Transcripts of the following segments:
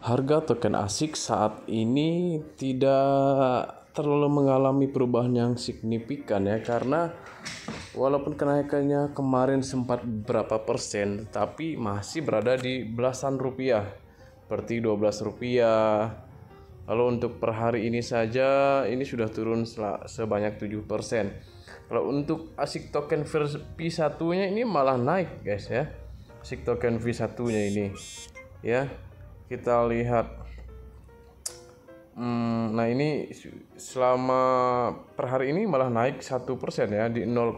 Harga token ASIC saat ini tidak terlalu mengalami perubahan yang signifikan ya, karena walaupun kenaikannya kemarin sempat berapa persen, tapi masih berada di belasan rupiah, seperti 12 rupiah. Lalu untuk per hari ini saja ini sudah turun sebanyak 7%. Kalau untuk ASIC token V1-nya ini malah naik guys ya. ASIC token V1-nya ini ya. Kita lihat, nah ini selama per hari ini malah naik 1% ya, di 0,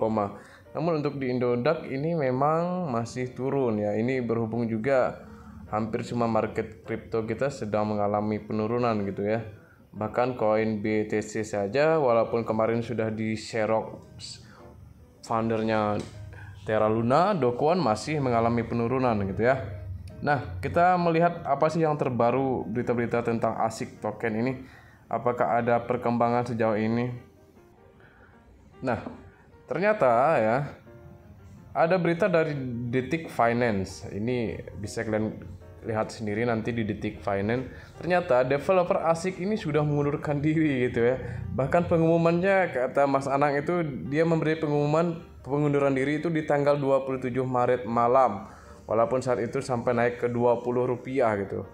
namun untuk di Indodax ini memang masih turun ya. Ini berhubung juga hampir semua market kripto kita sedang mengalami penurunan gitu ya. Bahkan koin BTC saja walaupun kemarin sudah diserok foundernya Terra Luna, Do Kwon masih mengalami penurunan gitu ya. Nah, kita melihat apa sih yang terbaru berita-berita tentang ASIC token ini. Apakah ada perkembangan sejauh ini? Nah, ternyata ya ada berita dari Detik Finance. Ini bisa kalian lihat sendiri nanti di Detik Finance. Ternyata developer ASIC ini sudah mengundurkan diri gitu ya. Bahkan pengumumannya kata Mas Anang itu dia memberi pengumuman pengunduran diri itu di tanggal 27 Maret malam. Walaupun saat itu sampai naik ke 20 rupiah gitu.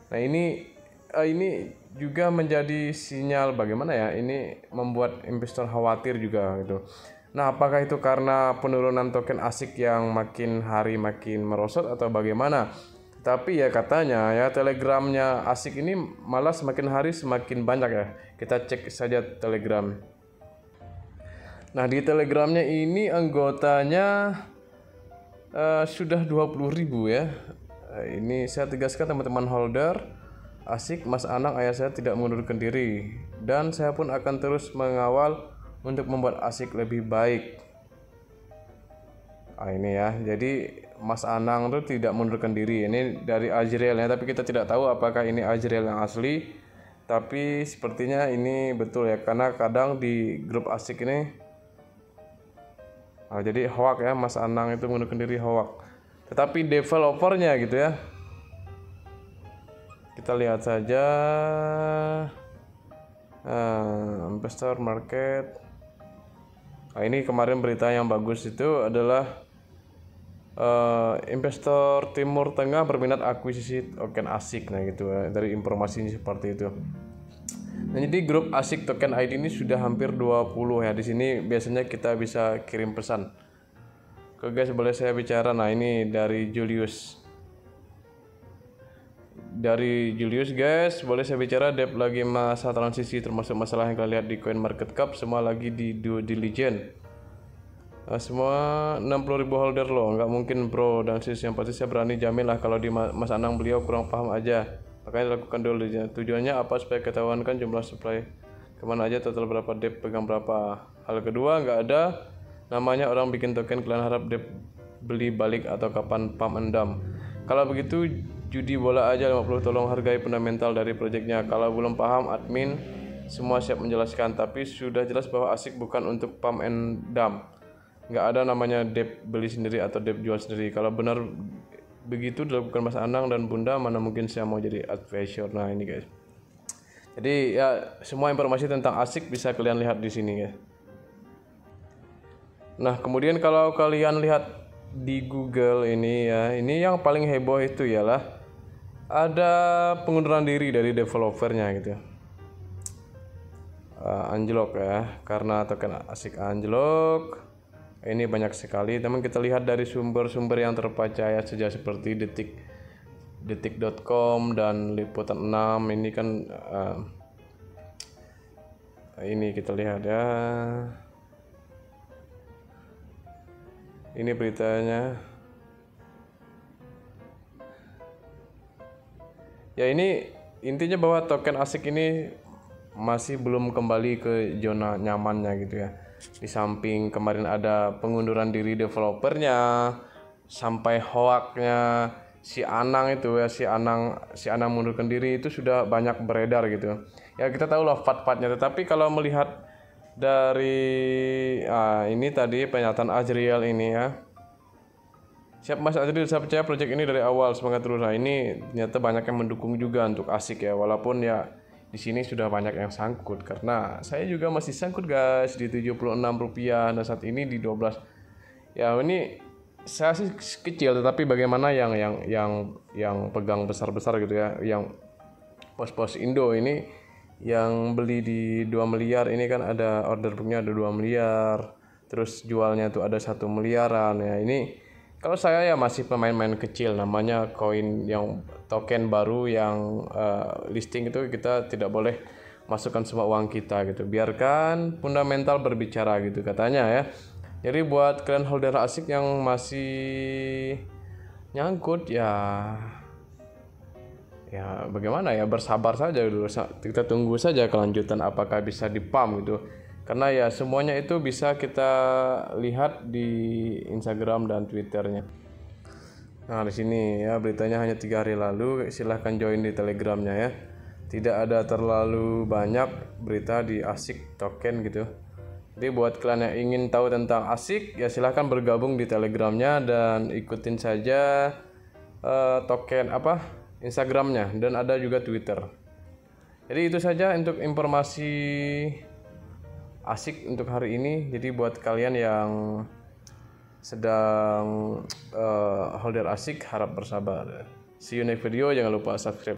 Nah ini juga menjadi sinyal bagaimana ya, ini membuat investor khawatir juga gitu. Nah apakah itu karena penurunan token ASIC yang makin hari makin merosot atau bagaimana? Tapi ya katanya ya telegramnya ASIC ini malah semakin hari semakin banyak ya. Kita cek saja telegram. Nah di telegramnya ini anggotanya sudah 20.000 ya. Ini saya tegaskan teman-teman holder ASIC, Mas Anang ayah saya tidak mengundurkan diri, dan saya pun akan terus mengawal untuk membuat ASIC lebih baik. Ini ya, jadi Mas Anang tuh tidak mengundurkan diri. Ini dari Azriel ya, tapi kita tidak tahu apakah ini Azriel yang asli. Tapi sepertinya ini betul ya, karena kadang di grup ASIC ini jadi hoax ya, Mas Anang itu mengundurkan diri hoax. Tetapi developernya gitu ya, kita lihat saja investor market. Ini kemarin berita yang bagus itu adalah investor Timur Tengah berminat akuisisi token ASIC. Nah gitu ya, dari informasinya seperti itu. Nah, jadi grup ASIC token ID ini sudah hampir 20 ya. Di sini biasanya kita bisa kirim pesan. Oke guys, boleh saya bicara? Nah, ini dari Julius. Dari Julius guys, boleh saya bicara? Dep lagi masa transisi, termasuk masalah yang kalian lihat di CoinMarketCap, semua lagi di due diligence. Semua 60.000 holder loh, nggak mungkin bro. Dan yang pasti saya berani jamin lah kalau di Mas Anang beliau kurang paham aja. Makanya lakukan dulu. Tujuannya apa? Supaya ketahuan kan jumlah supply kemana aja, total berapa, dep pegang berapa. Hal kedua, nggak ada namanya orang bikin token kalian harap dep beli balik atau kapan pump and dump. Kalau begitu judi bola aja 50. Tolong hargai fundamental dari proyeknya. Kalau belum paham, admin semua siap menjelaskan. Tapi sudah jelas bahwa ASIC bukan untuk pump and dump. Nggak ada namanya dep beli sendiri atau dep jual sendiri. Kalau benar begitu dilakukan Mas Anang dan Bunda, mana mungkin saya mau jadi advisor. Nah ini guys, jadi ya semua informasi tentang ASIC bisa kalian lihat di sini ya. Nah kemudian kalau kalian lihat di Google ini ya, ini yang paling heboh itu ialah ada pengunduran diri dari developernya gitu. Anjlok ya, karena token ASIC anjlok. Ini banyak sekali, teman. Kita lihat dari sumber-sumber yang terpercaya saja seperti detik.com dan Liputan 6. Ini kan ini kita lihat ya. Ini beritanya. Ya ini intinya bahwa token ASIC ini masih belum kembali ke zona nyamannya gitu ya. Di samping kemarin ada pengunduran diri developernya, sampai hoaknya si Anang itu ya, si Anang mundurkan diri itu sudah banyak beredar gitu. Ya kita tahu lah fact-factnya, tetapi kalau melihat dari ini tadi pernyataan Azriel ini ya, Siap Mas Adril, saya percaya project ini dari awal, semangat terus. Nah, ini ternyata banyak yang mendukung juga untuk Asik ya, walaupun ya di sini sudah banyak yang sangkut karena saya juga masih sangkut guys di Rp76 dan saat ini di 12. Ya ini saya sih kecil, tetapi bagaimana yang pegang besar-besar gitu ya, yang pos-pos Indo ini yang beli di 2 miliar ini kan ada order booknya ada 2 miliar, terus jualnya tuh ada 1 miliaran ya. Ini kalau saya ya masih pemain-main kecil, namanya koin yang token baru yang listing itu kita tidak boleh masukkan semua uang kita gitu. Biarkan fundamental berbicara gitu katanya ya. Jadi buat kalian holder Asik yang masih nyangkut ya bagaimana ya, bersabar saja dulu, kita tunggu saja kelanjutan apakah bisa di pump gitu, karena ya semuanya itu bisa kita lihat di Instagram dan Twitternya. Nah di sini ya beritanya hanya 3 hari lalu, silahkan join di Telegramnya ya, tidak ada terlalu banyak berita di Asik token gitu. Jadi buat kalian yang ingin tahu tentang Asik ya silahkan bergabung di Telegramnya dan ikutin saja token Instagramnya, dan ada juga Twitter. Jadi itu saja untuk informasi Asik untuk hari ini. Jadi buat kalian yang sedang holder Asik harap bersabar. See you next video, jangan lupa subscribe.